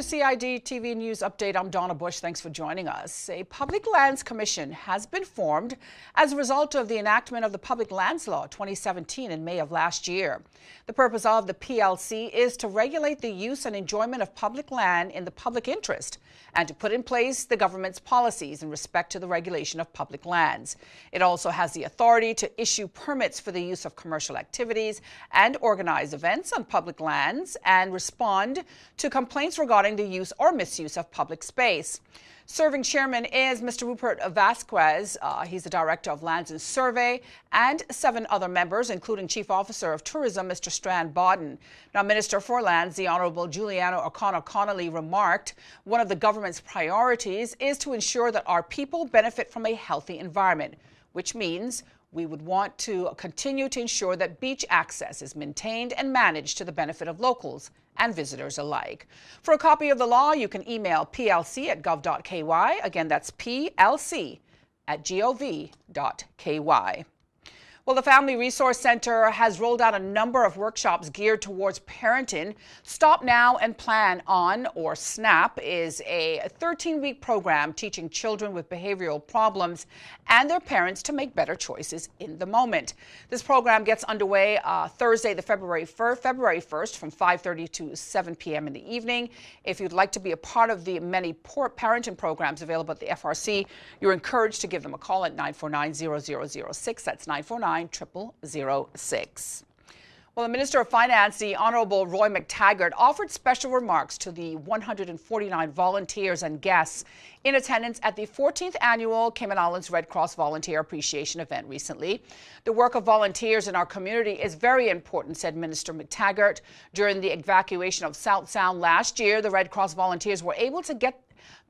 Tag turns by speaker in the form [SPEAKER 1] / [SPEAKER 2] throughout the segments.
[SPEAKER 1] to CIGTV News Update. I'm Donna Bush. Thanks for joining us. A Public Lands Commission has been formed as a result of the enactment of the Public Lands Law 2017 in May of last year. The purpose of the PLC is to regulate the use and enjoyment of public land in the public interest and to put in place the government's policies in respect to the regulation of public lands. It also has the authority to issue permits for the use of commercial activities and organize events on public lands and respond to complaints regarding the use or misuse of public space. Serving chairman is Mr. Rupert Vasquez. He's the director of Lands and Survey, and 7 other members, including Chief Officer of Tourism, Mr. Strand Bodden. Now, Minister for Lands, the Honourable Juliana O'Connor-Connolly, remarked one of the government's priorities is to ensure that our people benefit from a healthy environment, which means we would want to continue to ensure that beach access is maintained and managed to the benefit of locals and visitors alike. For a copy of the law, you can email plc@gov.ky. Again, that's plc@gov.ky. Well, the Family Resource Center has rolled out a number of workshops geared towards parenting. Stop Now and Plan On, or SNAP, is a 13-week program teaching children with behavioral problems and their parents to make better choices in the moment. This program gets underway Thursday, the February 1st from 5:30 to 7 p.m. in the evening. If you'd like to be a part of the many parenting programs available at the FRC, you're encouraged to give them a call at 949-0006. That's 949-0006. Well, the Minister of Finance, the Honourable Roy McTaggart, offered special remarks to the 149 volunteers and guests in attendance at the 14th Annual Cayman Islands Red Cross Volunteer Appreciation event recently. The work of volunteers in our community is very important, said Minister McTaggart. During the evacuation of South Sound last year, the Red Cross volunteers were able to get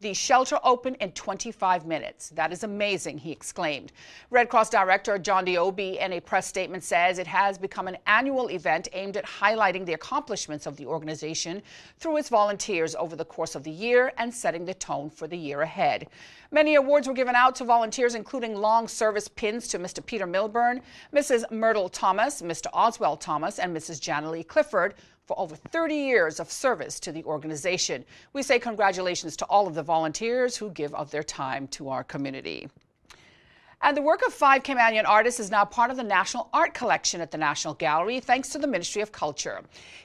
[SPEAKER 1] the shelter open in 25 minutes. That is amazing, he exclaimed. Red Cross Director John Diobi, in a press statement, says it has become an annual event aimed at highlighting the accomplishments of the organization through its volunteers over the course of the year and setting the tone for the year ahead. Many awards were given out to volunteers, including long service pins to Mr. Peter Milburn, Mrs. Myrtle Thomas, Mr. Oswald Thomas, and Mrs. Janalee Clifford, for over 30 years of service to the organization. We say congratulations to all of the volunteers who give of their time to our community. And the work of 5 Caymanian artists is now part of the National Art Collection at the National Gallery, thanks to the Ministry of Culture.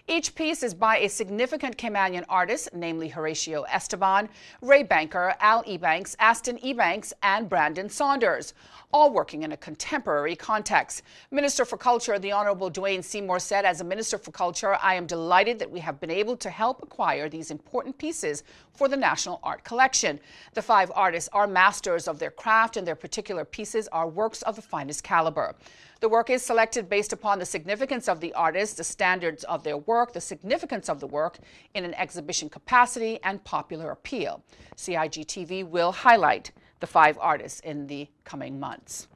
[SPEAKER 1] Each piece is by a significant Caymanian artist, namely Horatio Esteban, Ray Banker, Al Ebanks, Aston Ebanks, and Brandon Saunders, all working in a contemporary context. Minister for Culture, the Honourable Dwayne Seymour, said, as a Minister for Culture, I am delighted that we have been able to help acquire these important pieces for the National Art Collection. The 5 artists are masters of their craft, and their particular pieces are works of the finest caliber. The work is selected based upon the significance of the artist, the standards of their work, the significance of the work in an exhibition capacity, and popular appeal. CIGTV will highlight the 5 artists in the coming months.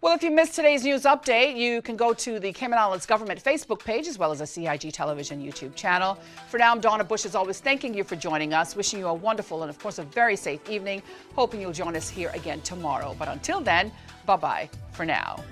[SPEAKER 1] Well, if you missed today's news update, you can go to the Cayman Islands Government Facebook page as well as the CIG Television YouTube channel. For now, I'm Donna Bush, as always, thanking you for joining us, wishing you a wonderful and, of course, a very safe evening, hoping you'll join us here again tomorrow. But until then, bye-bye for now.